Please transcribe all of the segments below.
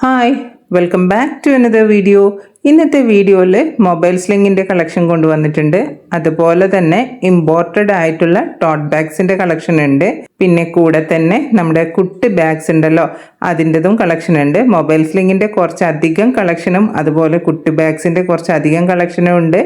Hi, welcome back to another video. ഇന്നത്തെ വീഡിയോയിൽ mobile സ്ലിങ്ങിൻ്റെ collection കൊണ്ടുവന്നിട്ടുണ്ട്. അതുപോലെ തന്നെ ഇമ്പോർട്ടഡ് ആയിട്ടുള്ള ടോട്ട് ബാഗ്സിൻ്റെ കളക്ഷൻ ഉണ്ട്. പിന്നെ കൂടെ തന്നെ നമ്മുടെ കുട്ടി ബാഗ്സ് ഉണ്ടല്ലോ, അതിൻ്റെതും കളക്ഷൻ ഉണ്ട്. മൊബൈൽ സ്ലിങ്ങിൻ്റെ കുറച്ചധികം കളക്ഷനും അതുപോലെ കുട്ടി ബാഗ്സിൻ്റെ കുറച്ചധികം കളക്ഷനും ഉണ്ട്.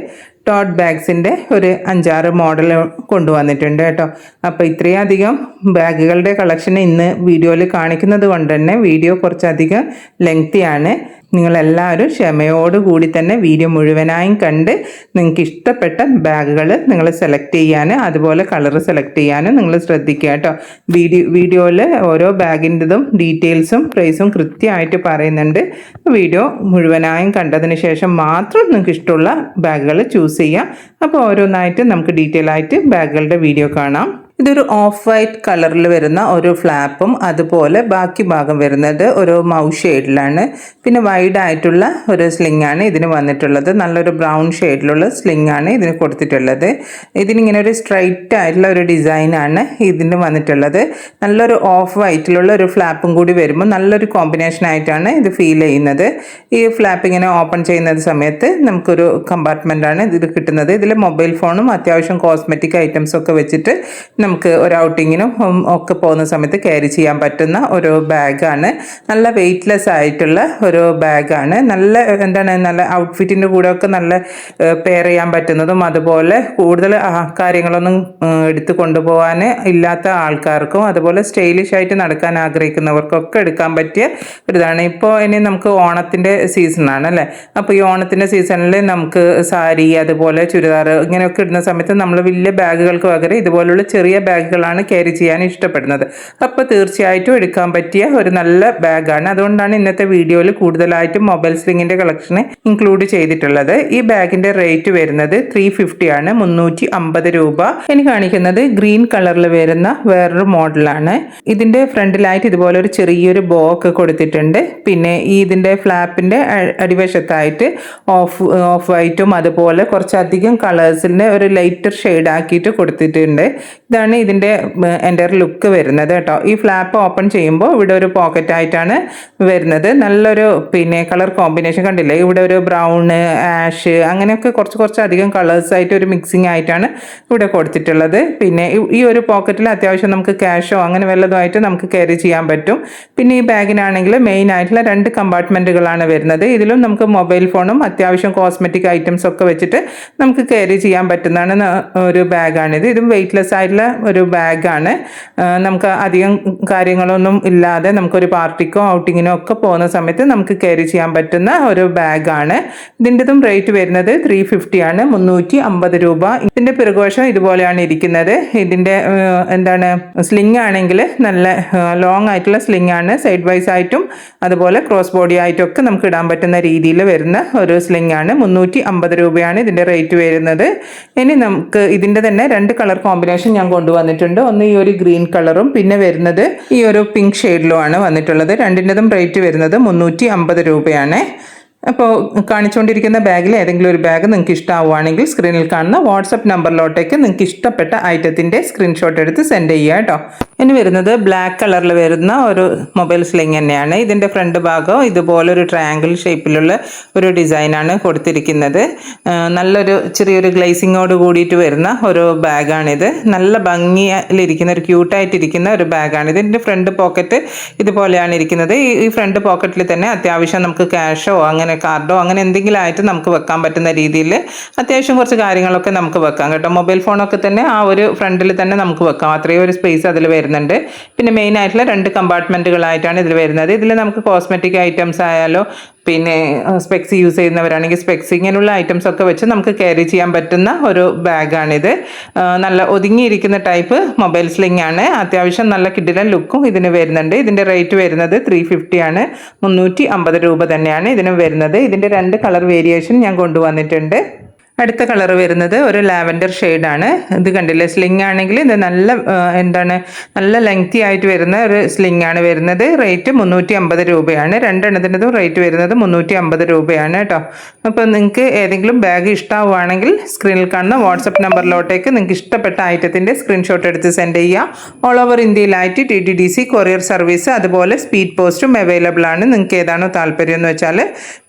ടോട്ട് ബാഗ്സിൻ്റെ ഒരു 5-6 മോഡൽ കൊണ്ടുവന്നിട്ടുണ്ട് കേട്ടോ. അപ്പോൾ ഇത്രയും അധികം ബാഗുകളുടെ കളക്ഷൻ ഇന്ന് വീഡിയോയിൽ കാണിക്കുന്നത് കൊണ്ട് തന്നെ വീഡിയോ കുറച്ചധികം ലെങ്തിയാണ്. നിങ്ങളെല്ലാവരും ക്ഷമയോടുകൂടി തന്നെ വീഡിയോ മുഴുവനായും കണ്ട് നിങ്ങൾക്ക് ഇഷ്ടപ്പെട്ട ബാഗുകൾ നിങ്ങൾ സെലക്ട് ചെയ്യാൻ, അതുപോലെ കളർ സെലക്ട് ചെയ്യാനും നിങ്ങൾ ശ്രദ്ധിക്കുക കേട്ടോ. വീഡിയോയിൽ ഓരോ ബാഗിൻ്റെതും ഡീറ്റെയിൽസും പ്രൈസും കൃത്യമായിട്ട് പറയുന്നുണ്ട്. വീഡിയോ മുഴുവനായും കണ്ടതിന് ശേഷം മാത്രം നിങ്ങൾക്ക് ഇഷ്ടമുള്ള ബാഗുകൾ ചൂസ് ചെയ്യാം. അപ്പോൾ ഓരോന്നായിട്ട് നമുക്ക് ഡീറ്റെയിൽ ആയിട്ട് ബാഗുകളുടെ വീഡിയോ കാണാം. ഇതൊരു ഓഫ് വൈറ്റ് കളറിൽ വരുന്ന ഒരു ഫ്ലാപ്പും അതുപോലെ ബാക്കി ഭാഗം വരുന്നത് ഒരു മൗ ഷെയ്ഡിലാണ്. പിന്നെ വൈഡ് ആയിട്ടുള്ള ഒരു സ്ലിംഗ് ആണ് ഇതിന് വന്നിട്ടുള്ളത്. നല്ലൊരു ബ്രൗൺ ഷെയ്ഡിലുള്ള സ്ലിംഗ് ആണ് ഇതിന് കൊടുത്തിട്ടുള്ളത്. ഇതിനിങ്ങനെ ഒരു സ്ട്രൈറ്റ് ആയിട്ടുള്ള ഒരു ഡിസൈനാണ് ഇതിന് വന്നിട്ടുള്ളത്. നല്ലൊരു ഓഫ് വൈറ്റിലുള്ള ഒരു ഫ്ലാപ്പും കൂടി വരുമ്പോൾ നല്ലൊരു കോമ്പിനേഷൻ ആയിട്ടാണ് ഇത് ഫീൽ ചെയ്യുന്നത്. ഈ ഫ്ലാപ്പ് ഇങ്ങനെ ഓപ്പൺ ചെയ്യുന്ന സമയത്ത് നമുക്കൊരു കമ്പാർട്ട്മെൻ്റാണ് ഇതിൽ കിട്ടുന്നത്. ഇതിൽ മൊബൈൽ ഫോണും അത്യാവശ്യം കോസ്മെറ്റിക് ഐറ്റംസ് ഒക്കെ വെച്ചിട്ട് നമുക്ക് ഒരു ഔട്ടിങ്ങിനും ഒക്കെ പോകുന്ന സമയത്ത് ക്യാരി ചെയ്യാൻ പറ്റുന്ന ഒരു ബാഗാണ്. നല്ല വെയ്റ്റ്ലെസ് ആയിട്ടുള്ള ഒരു ബാഗാണ്. നല്ല ഔട്ട്ഫിറ്റിൻ്റെ കൂടെ ഒക്കെ നല്ല പെയർ ചെയ്യാൻ പറ്റുന്നതും അതുപോലെ കൂടുതൽ കാര്യങ്ങളൊന്നും എടുത്ത് കൊണ്ടുപോകാൻ ഇല്ലാത്ത ആൾക്കാർക്കും അതുപോലെ സ്റ്റൈലിഷ് ആയിട്ട് നടക്കാൻ ആഗ്രഹിക്കുന്നവർക്കൊക്കെ എടുക്കാൻ പറ്റിയ ഒരിതാണ്. ഇപ്പോൾ ഇനി നമുക്ക് ഓണത്തിൻ്റെ സീസണാണ് അല്ലേ. അപ്പോൾ ഈ ഓണത്തിൻ്റെ സീസണിൽ നമുക്ക് സാരി അതുപോലെ ചുരിദാർ ഇങ്ങനെയൊക്കെ ഇടുന്ന സമയത്ത് നമ്മൾ വലിയ ബാഗുകൾക്ക് പകരം ഇതുപോലുള്ള ചെറിയ ബാഗുകളാണ് ക്യാരി ചെയ്യാൻ ഇഷ്ടപ്പെടുന്നത്. അപ്പോൾ തീർച്ചയായിട്ടും എടുക്കാൻ പറ്റിയ ഒരു നല്ല ബാഗാണ്. അതുകൊണ്ടാണ് ഇന്നത്തെ വീഡിയോയിൽ കൂടുതലായിട്ടും മൊബൈൽ സ്ലിങ്ങിൻ്റെ കളക്ഷന് ഇൻക്ലൂഡ് ചെയ്തിട്ടുള്ളത്. ഈ ബാഗിൻ്റെ റേറ്റ് വരുന്നത് 350 ആണ്, 350 രൂപ. ഇനി കാണിക്കുന്നത് ഗ്രീൻ കളറിൽ വരുന്ന വേറൊരു മോഡലാണ്. ഇതിൻ്റെ ഫ്രണ്ടിലായിട്ട് ഇതുപോലെ ഒരു ചെറിയൊരു ബോ ഒക്കെ കൊടുത്തിട്ടുണ്ട്. പിന്നെ ഇതിൻ്റെ ഫ്ലാപ്പിൻ്റെ അടിവശത്തായിട്ട് ഓഫ് വൈറ്റും അതുപോലെ കുറച്ചധികം കളേഴ്സിൻ്റെ ഒരു ലൈറ്റർ ഷെയ്ഡ് ആക്കിയിട്ട് കൊടുത്തിട്ടുണ്ട്. ഇതാണ് ഇതിൻ്റെ എൻ്റെ ലുക്ക് വരുന്നത് കേട്ടോ. ഈ ഫ്ലാപ്പ് ഓപ്പൺ ചെയ്യുമ്പോൾ ഇവിടെ ഒരു പോക്കറ്റ് ആയിട്ടാണ് വരുന്നത്. നല്ലൊരു കളർ കോമ്പിനേഷൻ കണ്ടില്ലേ, ഇവിടെ ഒരു ബ്രൗണ്, ആഷ് അങ്ങനെയൊക്കെ കുറച്ചധികം കളേഴ്സായിട്ട് ഒരു മിക്സിംഗ് ആയിട്ടാണ് ഇവിടെ കൊടുത്തിട്ടുള്ളത്. പിന്നെ ഈ ഒരു പോക്കറ്റിൽ അത്യാവശ്യം നമുക്ക് ക്യാഷോ അങ്ങനെ വല്ലതുമായിട്ട് നമുക്ക് ക്യാരി ചെയ്യാൻ പറ്റും. പിന്നെ ഈ ബാഗിനാണെങ്കിൽ മെയിൻ ആയിട്ടുള്ള 2 കമ്പാർട്ട്മെൻറ്റുകളാണ് വരുന്നത്. ഇതിലും നമുക്ക് മൊബൈൽ ഫോണും അത്യാവശ്യം കോസ്മെറ്റിക് ഐറ്റംസ് ഒക്കെ വെച്ചിട്ട് നമുക്ക് ക്യാരി ചെയ്യാൻ പറ്റുന്നതാണ് ഒരു ബാഗാണിത്. ഇതും വെയ്റ്റ്ലെസ് ആയിട്ടുള്ള ഒരു ബാഗാണ്. നമുക്ക് അധികം കാര്യങ്ങളൊന്നും ഇല്ലാതെ നമുക്കൊരു പാർട്ടിക്കോ ഔട്ടിങ്ങിനോ ഒക്കെ പോകുന്ന സമയത്ത് നമുക്ക് ക്യാരി ചെയ്യാൻ പറ്റുന്ന ഒരു ബാഗാണ്. ഇതിൻ്റെതും റേറ്റ് വരുന്നത് 350 ആണ്, 350 രൂപ. ഇതിൻ്റെ പിറകുവശം ഇതുപോലെയാണ് ഇരിക്കുന്നത്. ഇതിൻ്റെ സ്ലിംഗ് ആണെങ്കിൽ നല്ല ലോങ് ആയിട്ടുള്ള സ്ലിംഗ് ആണ്. സൈഡ് വൈസ് ആയിട്ടും അതുപോലെ ക്രോസ് ബോഡി ആയിട്ടും ഒക്കെ നമുക്ക് ഇടാൻ പറ്റുന്ന രീതിയിൽ വരുന്ന ഒരു സ്ലിംഗ് ആണ്. 350 രൂപയാണ് ഇതിൻ്റെ റേറ്റ് വരുന്നത്. ഇനി നമുക്ക് ഇതിൻ്റെ തന്നെ 2 കളർ കോമ്പിനേഷൻ ഞാൻ കൊണ്ടുവന്നിട്ടുണ്ട്. ഒന്ന് ഈ ഒരു ഗ്രീൻ കളറും പിന്നെ വരുന്നത് ഈ ഒരു പിങ്ക് ഷെയ്ഡിലുമാണ് വന്നിട്ടുള്ളത്. രണ്ടിൻ്റെതും റേറ്റ് വരുന്നത് 350 രൂപയാണ്. അപ്പോൾ കാണിച്ചുകൊണ്ടിരിക്കുന്ന ബാഗിൽ ഏതെങ്കിലും ഒരു ബാഗ് നിങ്ങൾക്ക് ഇഷ്ടമാവുകയാണെങ്കിൽ സ്ക്രീനിൽ കാണുന്ന വാട്സപ്പ് നമ്പറിലോട്ടേക്ക് നിങ്ങൾക്ക് ഇഷ്ടപ്പെട്ട ഐറ്റത്തിൻ്റെ സ്ക്രീൻഷോട്ട് എടുത്ത് സെൻഡ് ചെയ്യുക കേട്ടോ. ഇനി വരുന്നത് ബ്ലാക്ക് കളറിൽ വരുന്ന ഒരു മൊബൈൽ സ്ലിംഗ് തന്നെയാണ്. ഇതിൻ്റെ ഫ്രണ്ട് ഭാഗം ഇതുപോലെ ഒരു ട്രയാങ്കിൾ ഷേപ്പിലുള്ള ഒരു ഡിസൈനാണ് കൊടുത്തിരിക്കുന്നത്. നല്ലൊരു ചെറിയൊരു ഗ്ലേസിങ്ങോട് കൂടിയിട്ട് വരുന്ന ഒരു ബാഗാണിത്. നല്ല ഭംഗിയിലിരിക്കുന്ന ഒരു ക്യൂട്ടായിട്ടിരിക്കുന്ന ഒരു ബാഗാണിത്. ഇതിൻ്റെ ഫ്രണ്ട് പോക്കറ്റ് ഇതുപോലെയാണ് ഇരിക്കുന്നത്. ഈ ഫ്രണ്ട് പോക്കറ്റിൽ തന്നെ അത്യാവശ്യം നമുക്ക് ക്യാഷോ അങ്ങനെ കാർഡോ അങ്ങനെ എന്തെങ്കിലും ആയിട്ട് നമുക്ക് വെക്കാൻ പറ്റുന്ന രീതിയിൽ അത്യാവശ്യം കുറച്ച് കാര്യങ്ങളൊക്കെ നമുക്ക് വെക്കാം കേട്ടോ. മൊബൈൽ ഫോണൊക്കെ തന്നെ ആ ഒരു ഫ്രണ്ടിൽ തന്നെ നമുക്ക് വെക്കാം. അത്രയും ഒരു സ്പേസ് അതിൽ വരുന്നുണ്ട്. പിന്നെ മെയിൻ ആയിട്ടുള്ള 2 കമ്പാർട്ട്മെൻറ്റുകളായിട്ടാണ് ഇതിൽ വരുന്നത്. ഇതിൽ നമുക്ക് കോസ്മെറ്റിക് ഐറ്റംസ് ആയാലോ പിന്നെ സ്പെക്സ് യൂസ് ചെയ്യുന്നവരാണെങ്കിൽ സ്പെക്സ് ഇങ്ങനെയുള്ള ഐറ്റംസ് ഒക്കെ വെച്ച് നമുക്ക് ക്യാരി ചെയ്യാൻ പറ്റുന്ന ഒരു ബാഗാണിത്. നല്ല ഒതുങ്ങിയിരിക്കുന്ന ടൈപ്പ് മൊബൈൽ സ്ലിംഗ് ആണ്. അത്യാവശ്യം നല്ല കിടിലൻ ലുക്കും ഇതിന് വരുന്നുണ്ട്. ഇതിൻ്റെ റേറ്റ് വരുന്നത് 350 ആണ്, 350 രൂപ തന്നെയാണ് ഇതിന് വരുന്നത്. ഇതിൻ്റെ 2 കളർ വേരിയേഷൻ ഞാൻ കൊണ്ടുവന്നിട്ടുണ്ട്. അടുത്ത കളർ വരുന്നത് ഒരു ലാവൻഡർ ഷെയ്ഡാണ്. ഇത് കണ്ടില്ലേ, സ്ലിംഗ് ആണെങ്കിൽ ഇത് നല്ല ലെങ്തി ആയിട്ട് വരുന്ന ഒരു സ്ലിംഗ് ആണ് വരുന്നത്. റേറ്റ് 350 രൂപയാണ്. രണ്ടെണ്ണത്തിൻ്റെതും റേറ്റ് വരുന്നത് 350 രൂപയാണ് കേട്ടോ. അപ്പോൾ നിങ്ങൾക്ക് ഏതെങ്കിലും ബാഗ് ഇഷ്ടമാവുകയാണെങ്കിൽ സ്ക്രീനിൽ കാണുന്ന വാട്സപ്പ് നമ്പറിലോട്ടേക്ക് നിങ്ങൾക്ക് ഇഷ്ടപ്പെട്ട ഐറ്റത്തിൻ്റെ സ്ക്രീൻഷോട്ട് എടുത്ത് സെൻഡ് ചെയ്യുക. ഓൾ ഓവർ ഇന്ത്യയിലായിട്ട് TTDC കൊറിയർ സർവീസ് അതുപോലെ സ്പീഡ് പോസ്റ്റും അവൈലബിൾ ആണ്. നിങ്ങൾക്ക് ഏതാണോ താല്പര്യം എന്ന് വെച്ചാൽ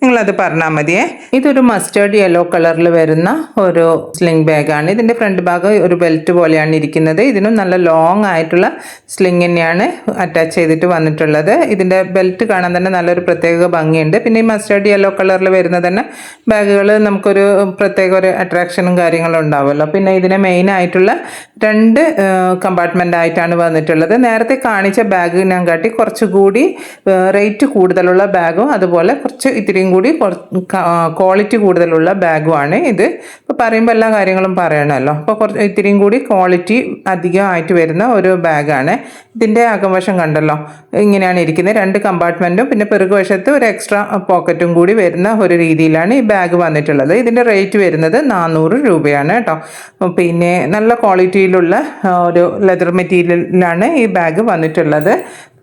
നിങ്ങളത് പറഞ്ഞാൽ മതിയേ. ഇതൊരു മസ്റ്റേർഡ് യെല്ലോ കളറിൽ വരുന്ന ഒരു സ്ലിംഗ് ബാഗാണ്. ഇതിൻ്റെ ഫ്രണ്ട് ഭാഗം ഒരു ബെൽറ്റ് പോലെയാണ് ഇരിക്കുന്നത്. ഇതിനും നല്ല ലോങ് ആയിട്ടുള്ള സ്ലിംഗ് തന്നെയാണ് അറ്റാച്ച് ചെയ്തിട്ട് വന്നിട്ടുള്ളത്. ഇതിൻ്റെ ബെൽറ്റ് കാണാൻ തന്നെ നല്ലൊരു പ്രത്യേക ഭംഗിയുണ്ട്. പിന്നെ ഈ മസ്റ്റേർഡ് യെല്ലോ കളറിൽ വരുന്ന തന്നെ ബാഗുകൾ നമുക്കൊരു പ്രത്യേക ഒരു അട്രാക്ഷനും കാര്യങ്ങളും ഉണ്ടാവുമല്ലോ. പിന്നെ ഇതിനെ മെയിൻ ആയിട്ടുള്ള 2 കമ്പാർട്ട്മെൻ്റ് ആയിട്ടാണ് വന്നിട്ടുള്ളത്. നേരത്തെ കാണിച്ച ബാഗിനെ കാട്ടി കുറച്ചുകൂടി റേറ്റ് കൂടുതലുള്ള ബാഗും അതുപോലെ ഇത്തിരിയും കൂടി ക്വാളിറ്റി കൂടുതലുള്ള ബാഗുമാണ് ഇത്. ഇപ്പോൾ പറയുമ്പോൾ എല്ലാ കാര്യങ്ങളും പറയണമല്ലോ. അപ്പോൾ ഇത്തിരിയും കൂടി ക്വാളിറ്റി അധികമായിട്ട് വരുന്ന ഒരു ബാഗാണ്. ഇതിൻ്റെ അകംവശം കണ്ടല്ലോ, ഇങ്ങനെയാണ് ഇരിക്കുന്നത്. 2 കമ്പാർട്ട്മെൻറ്റും പിന്നെ പിറകുവശത്ത് ഒരു എക്സ്ട്രാ പോക്കറ്റും കൂടി വരുന്ന ഒരു രീതിയിലാണ് ഈ ബാഗ് വന്നിട്ടുള്ളത്. ഇതിൻ്റെ റേറ്റ് വരുന്നത് 400 രൂപയാണ് കേട്ടോ. പിന്നെ നല്ല ക്വാളിറ്റിയിലുള്ള ഒരു ലെതർ മെറ്റീരിയലിലാണ് ഈ ബാഗ് വന്നിട്ടുള്ളത്.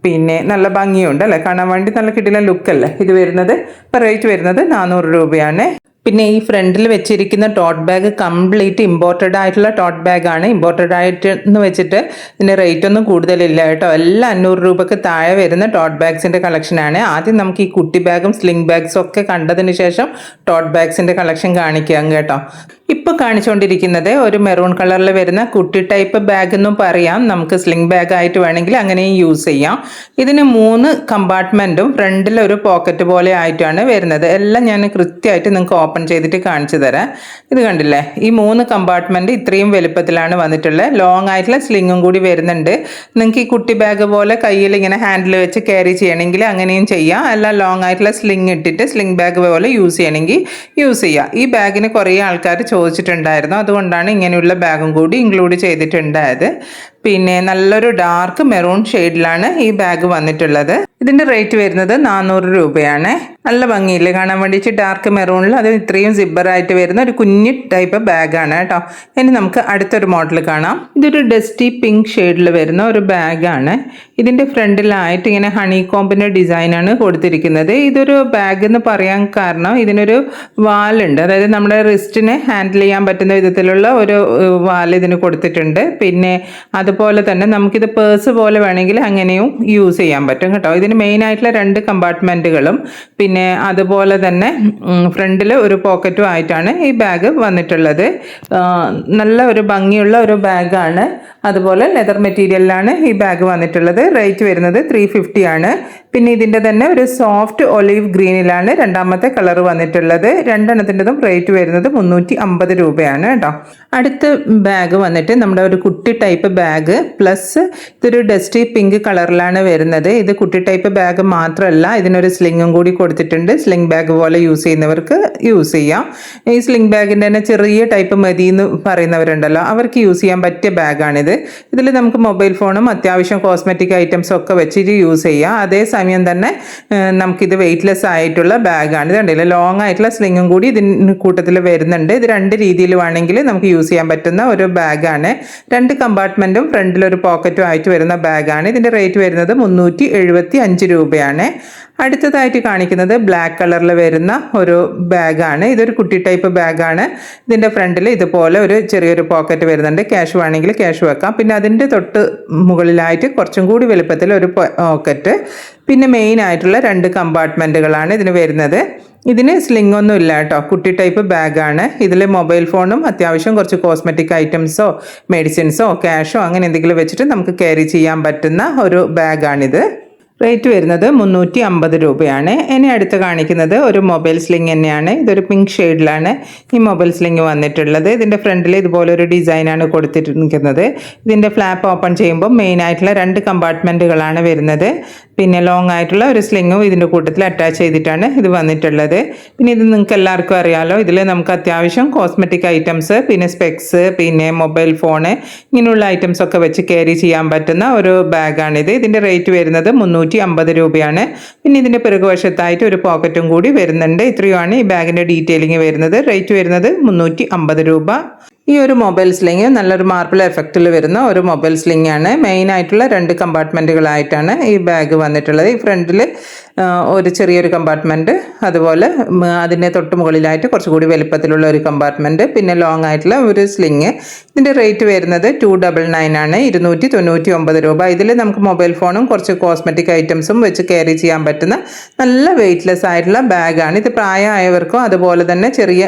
പിന്നെ നല്ല ഭംഗിയുണ്ട് അല്ലേ, കാണാൻ വേണ്ടി നല്ല കിടിലൻ ലുക്കല്ലേ ഇത് വരുന്നത്. ഇപ്പോൾ റേറ്റ് വരുന്നത് 400 രൂപയാണ്. പിന്നെ ഈ ഫ്രണ്ടിൽ വെച്ചിരിക്കുന്ന ടോട്ട് ബാഗ് കംപ്ലീറ്റ് ഇമ്പോർട്ടഡ് ആയിട്ടുള്ള ടോട്ട് ബാഗാണ്. ഇമ്പോർട്ടഡ് ആയിട്ട് എന്ന് വെച്ചിട്ട് ഇതിൻ്റെ റേറ്റ് ഒന്നും കൂടുതലില്ല കേട്ടോ. എല്ലാം 500 രൂപയ്ക്ക് താഴെ വരുന്ന ടോട്ട് ബാഗ്സിൻ്റെ കളക്ഷനാണ്. ആദ്യം നമുക്ക് ഈ കുട്ടി ബാഗും സ്ലിംഗ് ബാഗ്സും ഒക്കെ കണ്ടതിന് ശേഷം ടോട്ട് ബാഗ്സിൻ്റെ കളക്ഷൻ കാണിക്കാം കേട്ടോ. ഇപ്പോൾ കാണിച്ചുകൊണ്ടിരിക്കുന്നത് ഒരു മെറൂൺ കളറിൽ വരുന്ന കുട്ടി ടൈപ്പ് ബാഗ് എന്നും പറയാം. നമുക്ക് സ്ലിംഗ് ബാഗ് ആയിട്ട് വേണമെങ്കിൽ അങ്ങനെയും യൂസ് ചെയ്യാം. ഇതിന് 3 കമ്പാർട്ട്മെൻറ്റും ഫ്രണ്ടിൽ ഒരു പോക്കറ്റ് പോലെ ആയിട്ടാണ് വരുന്നത്. എല്ലാം ഞാൻ കൃത്യമായിട്ട് നിങ്ങൾക്ക് ഓപ്പൺ ചെയ്തിട്ട് കാണിച്ചു തരാം. ഇത് കണ്ടില്ലേ, ഈ 3 കമ്പാർട്ട്മെൻറ്റ് ഇത്രയും വലുപ്പത്തിലാണ് വന്നിട്ടുള്ളത്. ലോങ് ആയിട്ടുള്ള സ്ലിങ്ങും കൂടി വരുന്നുണ്ട്. നിങ്ങൾക്ക് ഈ കുട്ടി ബാഗ് പോലെ കയ്യിൽ ഇങ്ങനെ ഹാൻഡിൽ വെച്ച് ക്യാരി ചെയ്യണമെങ്കിൽ അങ്ങനെയും ചെയ്യാം. അല്ല ലോങ് ആയിട്ടുള്ള സ്ലിങ് ഇട്ടിട്ട് സ്ലിംഗ് ബാഗ് പോലെ യൂസ് ചെയ്യണമെങ്കിൽ യൂസ് ചെയ്യാം. ഈ ബാഗിന് കുറേ ആൾക്കാർ ചോദിച്ചിട്ടുണ്ടായിരുന്നു, അതുകൊണ്ടാണ് ഇങ്ങനെയുള്ള ബാഗും കൂടി ഇൻക്ലൂഡ് ചെയ്തിട്ടുണ്ടായത്. പിന്നെ നല്ലൊരു ഡാർക്ക് മെറൂൺ ഷെയ്ഡിലാണ് ഈ ബാഗ് വന്നിട്ടുള്ളത്. ഇതിൻ്റെ റേറ്റ് വരുന്നത് 400 രൂപയാണ്. നല്ല ഭംഗിയില്ലേ കാണാൻ വേണ്ടിയിട്ട്, ഡാർക്ക് മെറൂണിൽ അത് ഇത്രയും സിബ്ബറായിട്ട് വരുന്ന ഒരു കുഞ്ഞി ടൈപ്പ് ബാഗാണ് കേട്ടോ. ഇനി നമുക്ക് അടുത്തൊരു മോഡൽ കാണാം. ഇതൊരു ഡസ്റ്റി പിങ്ക് ഷെയ്ഡിൽ വരുന്ന ഒരു ബാഗാണ്. ഇതിൻ്റെ ഫ്രണ്ടിലായിട്ട് ഇങ്ങനെ ഹണി കോമ്പിൻ്റെ ഡിസൈനാണ് കൊടുത്തിരിക്കുന്നത്. ഇതൊരു ബാഗ് എന്ന് പറയാൻ കാരണം ഇതിനൊരു വാലുണ്ട്, അതായത് നമ്മുടെ റിസ്റ്റിനെ ഹാൻഡിൽ ചെയ്യാൻ പറ്റുന്ന വിധത്തിലുള്ള ഒരു വാൽ ഇതിന് കൊടുത്തിട്ടുണ്ട്. പിന്നെ അതുപോലെ തന്നെ നമുക്കിത് പേഴ്സ് പോലെ വേണമെങ്കിൽ അങ്ങനെയും യൂസ് ചെയ്യാൻ പറ്റും കേട്ടോ. ഇതിന് മെയിൻ ആയിട്ടുള്ള 2 കമ്പാർട്ട്മെൻറ്റുകളും പിന്നെ അതുപോലെ തന്നെ ഫ്രണ്ടിൽ ഒരു പോക്കറ്റും ആയിട്ടാണ് ഈ ബാഗ് വന്നിട്ടുള്ളത്. നല്ല ഒരു ഭംഗിയുള്ള ഒരു ബാഗാണ്. അതുപോലെ ലെതർ മെറ്റീരിയലിലാണ് ഈ ബാഗ് വന്നിട്ടുള്ളത്. റേറ്റ് വരുന്നത് 350 ആണ്. പിന്നെ ഇതിൻ്റെ തന്നെ ഒരു സോഫ്റ്റ് ഒലീവ് ഗ്രീനിലാണ് രണ്ടാമത്തെ കളർ വന്നിട്ടുള്ളത്. രണ്ടെണ്ണത്തിൻ്റെതും റേറ്റ് വരുന്നത് 350 രൂപയാണ് കേട്ടോ. അടുത്ത ബാഗ് വന്നിട്ട് നമ്മുടെ ഒരു കുട്ടി ടൈപ്പ് ബാഗ് പ്ലസ് ഇതൊരു ഡസ്റ്റി പിങ്ക് കളറിലാണ് വരുന്നത്. ഇത് കുട്ടി ടൈപ്പ് ബാഗ് മാത്രമല്ല, ഇതിനൊരു സ്ലിങ്ങും കൂടി കൊടുത്തിട്ടുണ്ട്. സ്ലിംഗ് ബാഗ് പോലെ യൂസ് ചെയ്യുന്നവർക്ക് യൂസ് ചെയ്യാം. ഈ സ്ലിംഗ് ബാഗിൻ്റെ തന്നെ ചെറിയ ടൈപ്പ് മതി എന്ന് പറയുന്നവരുണ്ടല്ലോ, അവർക്ക് യൂസ് ചെയ്യാൻ പറ്റിയ ബാഗാണിത്. ഇതിൽ നമുക്ക് മൊബൈൽ ഫോണും അത്യാവശ്യം കോസ്മെറ്റിക് ഐറ്റംസും ഒക്കെ വെച്ചിട്ട് യൂസ് ചെയ്യാം. അതേസമയം തന്നെ നമുക്കിത് വെയ്റ്റ്ലെസ് ആയിട്ടുള്ള ബാഗാണ്. ഇത് കണ്ടില്ല, ലോങ് ആയിട്ടുള്ള സ്ലിങ്ങും കൂടി ഇതിന് കൂട്ടത്തിൽ വരുന്നുണ്ട്. ഇത് 2 രീതിയിൽ വേണമെങ്കിൽ നമുക്ക് യൂസ് ചെയ്യാൻ പറ്റുന്ന ഒരു ബാഗാണ്. 2 കമ്പാർട്ട്മെൻറ്റും ഫ്രണ്ടിലൊരു പോക്കറ്റും ആയിട്ട് വരുന്ന ബാഗാണ്. ഇതിൻ്റെ റേറ്റ് വരുന്നത് 375 രൂപയാണ്. അടുത്തതായിട്ട് കാണിക്കുന്നത് ബ്ലാക്ക് കളറിൽ വരുന്ന ഒരു ബാഗാണ്. ഇതൊരു കുട്ടി ടൈപ്പ് ബാഗാണ്. ഇതിൻ്റെ ഫ്രണ്ടിൽ ഇതുപോലെ ഒരു ചെറിയൊരു പോക്കറ്റ് വരുന്നുണ്ട്. ക്യാഷ് വേണമെങ്കിൽ ക്യാഷ് വെക്കാം. പിന്നെ അതിൻ്റെ തൊട്ട് മുകളിലായിട്ട് കുറച്ചും കൂടി വലുപ്പത്തിൽ ഒരു പോക്കറ്റ്. പിന്നെ മെയിൻ ആയിട്ടുള്ള 2 കമ്പാർട്ട്മെൻറ്റുകളാണ് ഇതിന് വരുന്നത്. ഇതിന് സ്ലിംഗ് ഒന്നും ഇല്ല കേട്ടോ, കുട്ടി ടൈപ്പ് ബാഗാണ്. ഇതിൽ മൊബൈൽ ഫോണും അത്യാവശ്യം കുറച്ച് കോസ്മെറ്റിക് ഐറ്റംസോ മെഡിസിൻസോ ക്യാഷോ അങ്ങനെ എന്തെങ്കിലും വെച്ചിട്ട് നമുക്ക് ക്യാരി ചെയ്യാൻ പറ്റുന്ന ഒരു ബാഗാണിത്. റേറ്റ് വരുന്നത് 350 രൂപയാണ്. ഇനി അടുത്ത് കാണിക്കുന്നത് ഒരു മൊബൈൽ സ്ലിംഗ് തന്നെയാണ്. ഇതൊരു പിങ്ക് ഷെയ്ഡിലാണ് ഈ മൊബൈൽ സ്ലിംഗ് വന്നിട്ടുള്ളത്. ഇതിൻ്റെ ഫ്രണ്ടിൽ ഇതുപോലെ ഒരു ഡിസൈനാണ് കൊടുത്തിരിക്കുന്നത്. ഇതിൻ്റെ ഫ്ലാപ്പ് ഓപ്പൺ ചെയ്യുമ്പോൾ മെയിൻ ആയിട്ടുള്ള 2 കമ്പാർട്ട്മെൻറ്റുകളാണ് വരുന്നത്. പിന്നെ ലോങ് ആയിട്ടുള്ള ഒരു സ്ലിങ്ങും ഇതിൻ്റെ കൂട്ടത്തിൽ അറ്റാച്ച് ചെയ്തിട്ടാണ് ഇത് വന്നിട്ടുള്ളത്. പിന്നെ ഇത് നിങ്ങൾക്ക് എല്ലാവർക്കും അറിയാമല്ലോ, ഇതിൽ നമുക്ക് അത്യാവശ്യം കോസ്മെറ്റിക് ഐറ്റംസ്, പിന്നെ സ്പെക്സ്, പിന്നെ മൊബൈൽ ഫോണ്, ഇങ്ങനെയുള്ള ഐറ്റംസ് ഒക്കെ വെച്ച് ക്യാരി ചെയ്യാൻ പറ്റുന്ന ഒരു ബാഗാണിത്. ഇതിൻ്റെ റേറ്റ് വരുന്നത് 350 രൂപയാണ്. പിന്നെ ഇതിൻ്റെ പിറകുവശത്തായിട്ട് ഒരു പോക്കറ്റും കൂടി വരുന്നുണ്ട്. ഇത്രയുമാണ് ഈ ബാഗിൻ്റെ ഡീറ്റെയിലിംഗ് വരുന്നത്. റേറ്റ് വരുന്നത് 350 രൂപ. ഈ ഒരു മൊബൈൽ സ്ലിങ് നല്ലൊരു മാർബിൾ എഫക്റ്റിൽ വരുന്ന ഒരു മൊബൈൽ സ്ലിംഗ് ആണ്. മെയിൻ ആയിട്ടുള്ള 2 കമ്പാർട്ട്മെൻറ്റുകളായിട്ടാണ് ഈ ബാഗ് വന്നിട്ടുള്ളത്. ഈ ഫ്രണ്ടിൽ ഒരു ചെറിയൊരു കമ്പാർട്ട്മെൻറ്റ്, അതുപോലെ അതിൻ്റെ തൊട്ട് മുകളിലായിട്ട് കുറച്ചുകൂടി വലുപ്പത്തിലുള്ള ഒരു കമ്പാർട്ട്മെൻറ്റ്, പിന്നെ ലോങ് ആയിട്ടുള്ള ഒരു സ്ലിങ്. ഇതിൻ്റെ റേറ്റ് വരുന്നത് 299 ആണ്, 299 രൂപ. ഇതിൽ നമുക്ക് മൊബൈൽ ഫോണും കുറച്ച് കോസ്മെറ്റിക് ഐറ്റംസും വെച്ച് ക്യാരി ചെയ്യാൻ പറ്റുന്ന നല്ല വെയ്റ്റ്ലെസ് ആയിട്ടുള്ള ബാഗാണ്. ഇത് പ്രായമായവർക്കും അതുപോലെ തന്നെ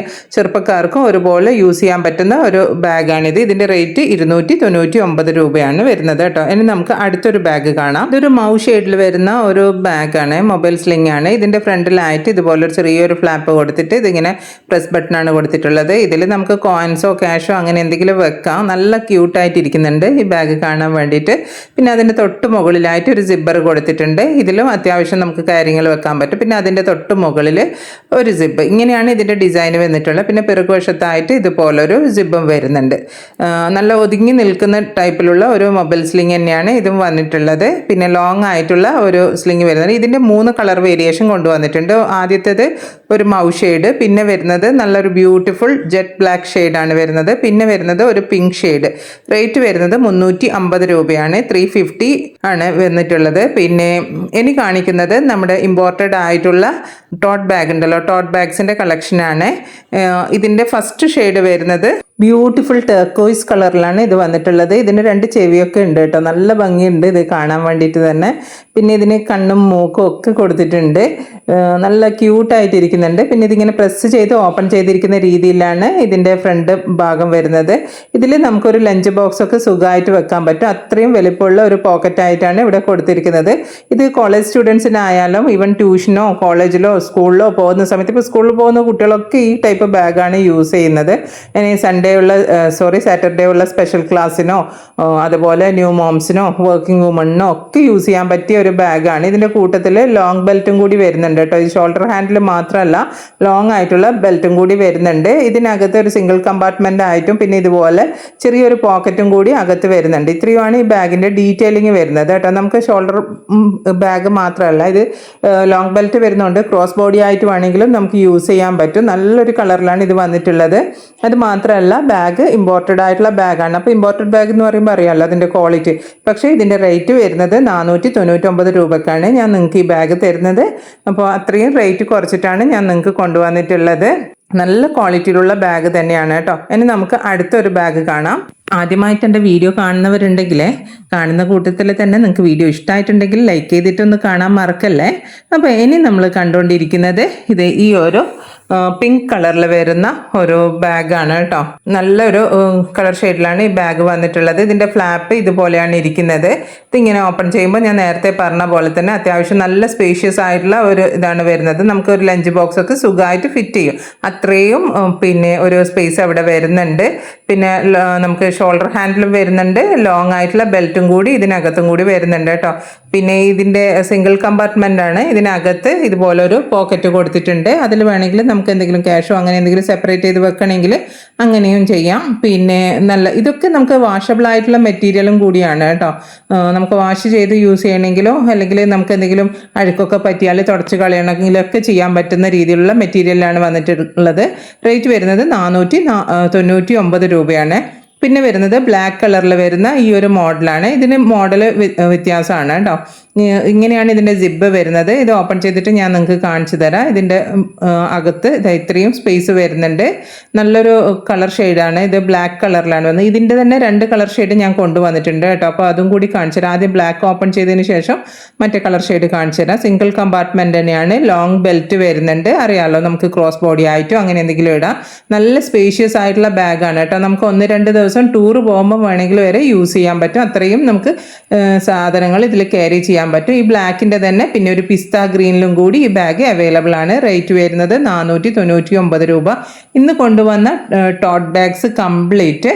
ചെറുപ്പക്കാർക്കും ഒരുപോലെ യൂസ് ചെയ്യാൻ പറ്റുന്ന ഒരു ബാഗാണിത്. ഇതിൻ്റെ റേറ്റ് 299 രൂപയാണ് വരുന്നത് കേട്ടോ. ഇനി നമുക്ക് അടുത്തൊരു ബാഗ് കാണാം. ഇതൊരു മൗ ഷെയ്ഡിൽ വരുന്ന ഒരു ബാഗാണ്, മൊബൈൽ സ്ലിംഗ് ആണ്. ഇതിൻ്റെ ഫ്രണ്ടിലായിട്ട് ഇതുപോലെ ഒരു ചെറിയൊരു ഫ്ലാപ്പ് കൊടുത്തിട്ട് ഇതിങ്ങനെ പ്രസ് ബട്ടണാണ് കൊടുത്തിട്ടുള്ളത്. ഇതിൽ നമുക്ക് കോയിൻസോ ക്യാഷോ അങ്ങനെ എന്തെങ്കിലും വെക്കാം. നല്ല ക്യൂട്ടായിട്ട് ഇരിക്കുന്നുണ്ട് ഈ ബാഗ് കാണാൻ വേണ്ടിയിട്ട്. പിന്നെ അതിൻ്റെ തൊട്ട് മുകളിലായിട്ട് ഒരു സിബ്ബർ കൊടുത്തിട്ടുണ്ട്. ഇതിലും അത്യാവശ്യം നമുക്ക് കാര്യങ്ങൾ വെക്കാൻ പറ്റും. പിന്നെ അതിൻ്റെ തൊട്ട് മുകളിൽ ഒരു സിബ്. ഇങ്ങനെയാണ് ഇതിൻ്റെ ഡിസൈൻ വന്നിട്ടുള്ളത്. പിന്നെ പിറകുവശത്തായിട്ട് ഇതുപോലൊരു സിബും വരുന്നുണ്ട്. നല്ല ഒതുങ്ങി നിൽക്കുന്ന ടൈപ്പിലുള്ള ഒരു മൊബൈൽ സ്ലിംഗ് തന്നെയാണ് ഇതും വന്നിട്ടുള്ളത്. പിന്നെ ലോങ് ആയിട്ടുള്ള ഒരു സ്ലിംഗ് വരുന്നത്. ഇതിൻ്റെ 3 കളർ വേരിയേഷൻ കൊണ്ടുവന്നിട്ടുണ്ട്. ആദ്യത്തേത് ഒരു മൗ ഷെയ്ഡ്, പിന്നെ വരുന്നത് നല്ലൊരു ബ്യൂട്ടിഫുൾ ജെറ്റ് ബ്ലാക്ക് ഷെയ്ഡാണ് വരുന്നത്, പിന്നെ വരുന്നത് ഒരു പിങ്ക് ഷെയ്ഡ്. റേറ്റ് വരുന്നത് 350 രൂപയാണ്, 350 ആണ് വന്നിട്ടുള്ളത്. പിന്നെ ഇനി കാണിക്കുന്നത് നമ്മുടെ ഇമ്പോർട്ടഡ് ആയിട്ടുള്ള ടോട്ട് ബാഗ് ഉണ്ടല്ലോ, ടോട്ട് ബാഗ്സിൻ്റെ കളക്ഷനാണ്. ഇതിൻ്റെ ഫസ്റ്റ് ഷെയ്ഡ് വരുന്നത് ബ്യൂട്ടിഫുൾ ടർക്കോയിസ് കളറിലാണ് ഇത് വന്നിട്ടുള്ളത്. ഇതിന് 2 ചെവിയൊക്കെ ഉണ്ട് കേട്ടോ, നല്ല ഭംഗിയുണ്ട് ഇത് കാണാൻ വേണ്ടിയിട്ട് തന്നെ. പിന്നെ ഇതിന് കണ്ണും മൂക്കും ഒക്കെ കൊടുത്തിട്ടുണ്ട്, നല്ല ക്യൂട്ടായിട്ടിരിക്കുന്നുണ്ട്. പിന്നെ ഇതിങ്ങനെ പ്രസ് ചെയ്ത് ഓപ്പൺ ചെയ്തിരിക്കുന്ന രീതിയിലാണ് ഇതിൻ്റെ ഫ്രണ്ട് ഭാഗം വരുന്നത്. ഇതിൽ നമുക്കൊരു ലഞ്ച് ബോക്സ് ഒക്കെ സുഖമായിട്ട് വെക്കാൻ പറ്റും, അത്രയും വലിപ്പമുള്ള ഒരു പോക്കറ്റായിട്ടാണ് ഇവിടെ കൊടുത്തിരിക്കുന്നത്. ഇത് കോളേജ് സ്റ്റുഡൻസിനായാലും ഈവൻ ട്യൂഷനോ കോളേജിലോ സ്കൂളിലോ പോകുന്ന സമയത്ത്, ഇപ്പോൾ സ്കൂളിൽ പോകുന്ന കുട്ടികളൊക്കെ ഈ ടൈപ്പ് ബാഗാണ് യൂസ് ചെയ്യുന്നത്. ഇനി സാറ്റർഡേ ഉള്ള സ്പെഷ്യൽ ക്ലാസ്സിനോ അതുപോലെ ന്യൂ മോംസിനോ വർക്കിംഗ് വുമണിനോ ഒക്കെ യൂസ് ചെയ്യാൻ പറ്റിയ ഒരു ബാഗാണ്. ഇതിൻ്റെ കൂട്ടത്തിൽ ലോങ് ബെൽറ്റും കൂടി വരുന്നുണ്ട് കേട്ടോ. ഈ ഷോൾഡർ ഹാൻഡിൽ മാത്രമല്ല ലോങ് ആയിട്ടുള്ള ബെൽറ്റും കൂടി വരുന്നുണ്ട്. ഇതിനകത്ത് ഒരു സിംഗിൾ കമ്പാർട്ട്മെൻ്റ് ആയിട്ടും പിന്നെ ഇതുപോലെ ചെറിയൊരു പോക്കറ്റും കൂടി അകത്ത് വരുന്നുണ്ട്. ഇത്രയുമാണ് ഈ ബാഗിൻ്റെ ഡീറ്റെയിലിംഗ് വരുന്നത് കേട്ടോ. നമുക്ക് ഷോൾഡർ ബാഗ് മാത്രമല്ല, ഇത് ലോങ് ബെൽറ്റ് വരുന്നുണ്ട്, ക്രോസ് ബോഡി ആയിട്ട് വേണമെങ്കിലും നമുക്ക് യൂസ് ചെയ്യാൻ പറ്റും. നല്ലൊരു കളറിലാണ് ഇത് വന്നിട്ടുള്ളത്. അത് മാത്രമല്ല ബാഗ് ഇമ്പോർട്ടഡ് ആയിട്ടുള്ള ബാഗാണ്. അപ്പോൾ ഇമ്പോർട്ടഡ് ബാഗ് എന്ന് പറയുമ്പോൾ അറിയാമല്ലോ അതിൻ്റെ ക്വാളിറ്റി. പക്ഷേ ഇതിൻ്റെ റേറ്റ് വരുന്നത് 499 രൂപക്കാണ് ഞാൻ നിങ്ങൾക്ക് ഈ ബാഗ് തരുന്നത്. അപ്പോൾ അത്രയും റേറ്റ് കുറച്ചിട്ടാണ് ഞാൻ നിങ്ങൾക്ക് കൊണ്ടുവന്നിട്ടുള്ളത്. നല്ല ക്വാളിറ്റിയിലുള്ള ബാഗ് തന്നെയാണ് കേട്ടോ. ഇനി നമുക്ക് അടുത്തൊരു ബാഗ് കാണാം. ആദ്യമായിട്ട് എൻ്റെ വീഡിയോ കാണുന്നവരുണ്ടെങ്കിൽ കാണുന്ന കൂട്ടത്തിൽ തന്നെ നിങ്ങൾക്ക് വീഡിയോ ഇഷ്ടമായിട്ടുണ്ടെങ്കിൽ ലൈക്ക് ചെയ്തിട്ടൊന്ന് കാണാൻ മറക്കല്ലേ. അപ്പോൾ ഇനി നമ്മൾ കണ്ടുകൊണ്ടിരിക്കുന്നത് ഇത് ഈ ഒരു പിങ്ക് കളറിൽ വരുന്ന ഒരു ബാഗാണ് കേട്ടോ. നല്ലൊരു കളർ ഷെയ്ഡിലാണ് ഈ ബാഗ് വന്നിട്ടുള്ളത്. ഇതിൻ്റെ ഫ്ലാപ്പ് ഇതുപോലെയാണ് ഇരിക്കുന്നത്. ഇതിങ്ങനെ ഓപ്പൺ ചെയ്യുമ്പോൾ ഞാൻ നേരത്തെ പറഞ്ഞ പോലെ തന്നെ അത്യാവശ്യം നല്ല സ്പേഷ്യസ് ആയിട്ടുള്ള ഒരു ഇതാണ് വരുന്നത്. നമുക്കൊരു ലഞ്ച് ബോക്സ് ഒക്കെ സുഖമായിട്ട് ഫിറ്റ് ചെയ്യും, അത്രയും പിന്നെ ഒരു സ്പേസ് അവിടെ വരുന്നുണ്ട്. പിന്നെ നമുക്ക് ഷോൾഡർ ഹാൻഡിലും വരുന്നുണ്ട്, ലോങ് ആയിട്ടുള്ള ബെൽറ്റും കൂടി ഇതിനകത്തും കൂടി വരുന്നുണ്ട് കേട്ടോ. പിന്നെ ഇതിൻ്റെ സിംഗിൾ കമ്പാർട്ട്മെൻ്റ് ആണ്. ഇതിനകത്ത് ഇതുപോലെ ഒരു പോക്കറ്റ് കൊടുത്തിട്ടുണ്ട്. അതിൽ വേണമെങ്കിൽ നമുക്ക് എന്തെങ്കിലും ക്യാഷോ അങ്ങനെ എന്തെങ്കിലും സെപ്പറേറ്റ് ചെയ്ത് വെക്കണമെങ്കിൽ അങ്ങനെയും ചെയ്യാം. പിന്നെ ഇതൊക്കെ നമുക്ക് വാഷബിൾ ആയിട്ടുള്ള മെറ്റീരിയലും കൂടിയാണ് കേട്ടോ. നമുക്ക് വാഷ് ചെയ്ത് യൂസ് ചെയ്യണമെങ്കിലോ അല്ലെങ്കിൽ നമുക്ക് എന്തെങ്കിലും അഴുക്കൊക്കെ പറ്റിയാൽ തുടച്ച് കളയണമെങ്കിലൊക്കെ ചെയ്യാൻ പറ്റുന്ന രീതിയിലുള്ള മെറ്റീരിയലാണ് വന്നിട്ടുള്ളത്. റേറ്റ് വരുന്നത് 499 രൂപയാണ്. പിന്നെ വരുന്നത് ബ്ലാക്ക് കളറിൽ വരുന്ന ഈ ഒരു മോഡലാണ്. ഇതിന് മോഡൽ വ്യത്യാസമാണ് കേട്ടോ. ഇങ്ങനെയാണ് ഇതിൻ്റെ സിബ് വരുന്നത്. ഇത് ഓപ്പൺ ചെയ്തിട്ട് ഞാൻ നിങ്ങൾക്ക് കാണിച്ചു തരാം. ഇതിൻ്റെ അകത്ത് ഇത്രയും സ്പേസ് വരുന്നുണ്ട്. നല്ലൊരു കളർ ഷെയ്ഡാണ്. ഇത് ബ്ലാക്ക് കളറിലാണ് വന്നത്. ഇതിൻ്റെ തന്നെ 2 കളർ ഷെയ്ഡ് ഞാൻ കൊണ്ടുവന്നിട്ടുണ്ട് കേട്ടോ. അപ്പോൾ അതും കൂടി കാണിച്ചു തരാം. ആദ്യം ബ്ലാക്ക് ഓപ്പൺ ചെയ്തതിന് ശേഷം മറ്റേ കളർ ഷെയ്ഡ് കാണിച്ചു തരാം. സിംഗിൾ കമ്പാർട്ട്മെൻറ്റ് തന്നെയാണ്. ലോങ് ബെൽറ്റ് വരുന്നുണ്ട്. അറിയാമല്ലോ, നമുക്ക് ക്രോസ് ബോഡി ആയിട്ടോ അങ്ങനെ എന്തെങ്കിലും ഇടാം. നല്ല സ്പേഷ്യസ് ആയിട്ടുള്ള ബാഗാണ് കേട്ടോ. നമുക്ക് 1-2 ദിവസം ടൂർ പോകുമ്പോൾ വേണമെങ്കിൽ വരെ യൂസ് ചെയ്യാൻ പറ്റും. അത്രയും നമുക്ക് സാധനങ്ങൾ ഇതിൽ ക്യാരി ചെയ്യാൻ പറ്റും. ഈ ബ്ലാക്കിൻ്റെ തന്നെ പിന്നെ ഒരു പിസ്ത ഗ്രീനിലും കൂടി ഈ ബാഗ് അവൈലബിൾ ആണ്. റേറ്റ് വരുന്നത് 499 രൂപ. ഇന്ന് കൊണ്ടുവന്ന ടോട്ട് ബാഗ്സ് കംപ്ലീറ്റ്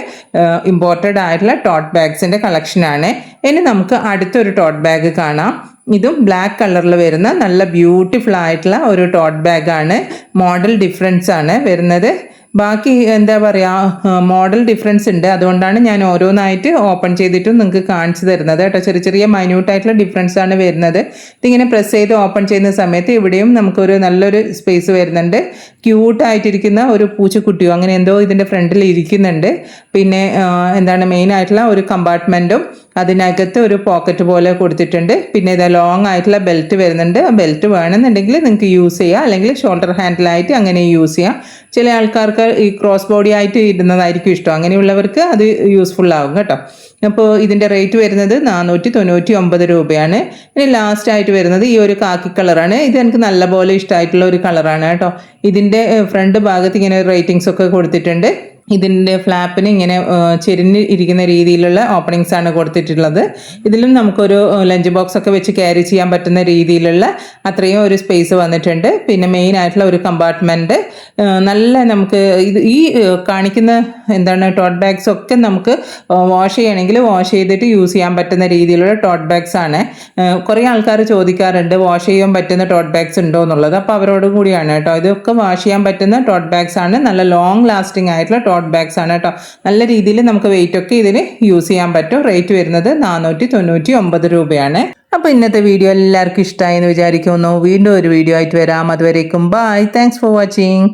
ഇമ്പോർട്ടഡ് ആയിട്ടുള്ള ടോട്ട് ബാഗ്സിൻ്റെ കളക്ഷനാണ്. ഇനി നമുക്ക് അടുത്തൊരു ടോട്ട് ബാഗ് കാണാം. ഇതും ബ്ലാക്ക് കളറിൽ വരുന്ന നല്ല ബ്യൂട്ടിഫുൾ ആയിട്ടുള്ള ഒരു ടോട്ട് ബാഗാണ്. മോഡൽ ഡിഫറൻസ് ആണ് വരുന്നത്. ബാക്കി എന്താ പറയുക, മോഡൽ ഡിഫറൻസ് ഉണ്ട്. അതുകൊണ്ടാണ് ഞാൻ ഓരോന്നായിട്ട് ഓപ്പൺ ചെയ്തിട്ടും നിങ്ങൾക്ക് കാണിച്ചു തരുന്നത് കേട്ടോ. ചെറിയ ചെറിയ മൈന്യൂട്ടായിട്ടുള്ള ഡിഫറൻസ് ആണ് വരുന്നത്. ഇതിങ്ങനെ പ്രസ് ചെയ്ത് ഓപ്പൺ ചെയ്യുന്ന സമയത്ത് ഇവിടെയും നമുക്കൊരു നല്ലൊരു സ്പേസ് വരുന്നുണ്ട്. ക്യൂട്ടായിട്ടിരിക്കുന്ന ഒരു പൂച്ചക്കുട്ടിയോ അങ്ങനെ എന്തോ ഇതിൻ്റെ ഫ്രണ്ടിൽ ഇരിക്കുന്നുണ്ട്. പിന്നെ എന്താണ് മെയിനായിട്ടുള്ള ഒരു കമ്പാർട്ട്മെൻറ്റും അതിനകത്ത് ഒരു പോക്കറ്റ് പോലെ കൊടുത്തിട്ടുണ്ട്. പിന്നെ ഇത് ലോങ് ആയിട്ടുള്ള ബെൽറ്റ് വരുന്നുണ്ട്. ആ ബെൽറ്റ് വേണമെന്നുണ്ടെങ്കിൽ നിങ്ങൾക്ക് യൂസ് ചെയ്യാം, അല്ലെങ്കിൽ ഷോൾഡർ ഹാൻഡിലായിട്ട് അങ്ങനെ യൂസ് ചെയ്യാം. ചില ആൾക്കാർക്ക് ഈ ക്രോസ് ബോഡി ആയിട്ട് ഇടുന്നതായിരിക്കും ഇഷ്ടം. അങ്ങനെയുള്ളവർക്ക് അത് യൂസ്ഫുൾ ആകും കേട്ടോ. അപ്പോൾ ഇതിൻ്റെ റേറ്റ് വരുന്നത് 499 രൂപയാണ്. ഇനി ലാസ്റ്റ് ആയിട്ട് വരുന്നത് ഈ ഒരു കാക്കി കളറാണ്. ഇത് എനിക്ക് നല്ലപോലെ ഇഷ്ടമായിട്ടുള്ള ഒരു കളറാണ് കേട്ടോ. ഇതിൻ്റെ ഫ്രണ്ട് ഭാഗത്ത് ഇങ്ങനെ റേറ്റിംഗ്സ് ഒക്കെ കൊടുത്തിട്ടുണ്ട്. ഇതിൻ്റെ ഫ്ലാപ്പിന് ഇങ്ങനെ ചെരിഞ്ഞ് ഇരിക്കുന്ന രീതിയിലുള്ള ഓപ്പണിങ്സ് ആണ് കൊടുത്തിട്ടുള്ളത്. ഇതിലും നമുക്കൊരു ലഞ്ച് ബോക്സ് ഒക്കെ വെച്ച് ക്യാരി ചെയ്യാൻ പറ്റുന്ന രീതിയിലുള്ള അത്രയും ഒരു സ്പേസ് വന്നിട്ടുണ്ട്. പിന്നെ മെയിൻ ആയിട്ടുള്ള ഒരു കമ്പാർട്ട്മെൻറ്റ് നല്ല നമുക്ക് ഈ കാണിക്കുന്ന എന്താണ് ടോട്ട് ബാഗ്സ് ഒക്കെ നമുക്ക് വാഷ് ചെയ്യണമെങ്കിൽ വാഷ് ചെയ്തിട്ട് യൂസ് ചെയ്യാൻ പറ്റുന്ന രീതിയിലുള്ള ടോട്ട് ബാഗ്സ് ആണ്. കുറേ ആൾക്കാർ ചോദിക്കാറുണ്ട് വാഷ് ചെയ്യാൻ പറ്റുന്ന ടോട്ട് ബാഗ്സ് ഉണ്ടോ എന്നുള്ളത്. അപ്പോൾ അവരോട് കൂടിയാണ് കേട്ടോ. ഇതൊക്കെ വാഷ് ചെയ്യാൻ പറ്റുന്ന ടോട്ട് ബാഗ്സ് ആണ്. നല്ല ലോങ് ലാസ്റ്റിംഗ് ആയിട്ടുള്ള ടോട്ട് ബാഗ്സ് ആണ് കേട്ടോ. നല്ല രീതിയിൽ നമുക്ക് വെയിറ്റ് ഒക്കെ ഇതിന് യൂസ് ചെയ്യാൻ പറ്റും. റേറ്റ് വരുന്നത് 499 രൂപയാണ്. അപ്പോൾ ഇന്നത്തെ വീഡിയോ എല്ലാവർക്കും ഇഷ്ടമായി എന്ന് വിചാരിക്കുന്നു. വീണ്ടും ഒരു വീഡിയോ ആയിട്ട് വരാം. അതുവരേക്കും ബൈ. Thanks for watching.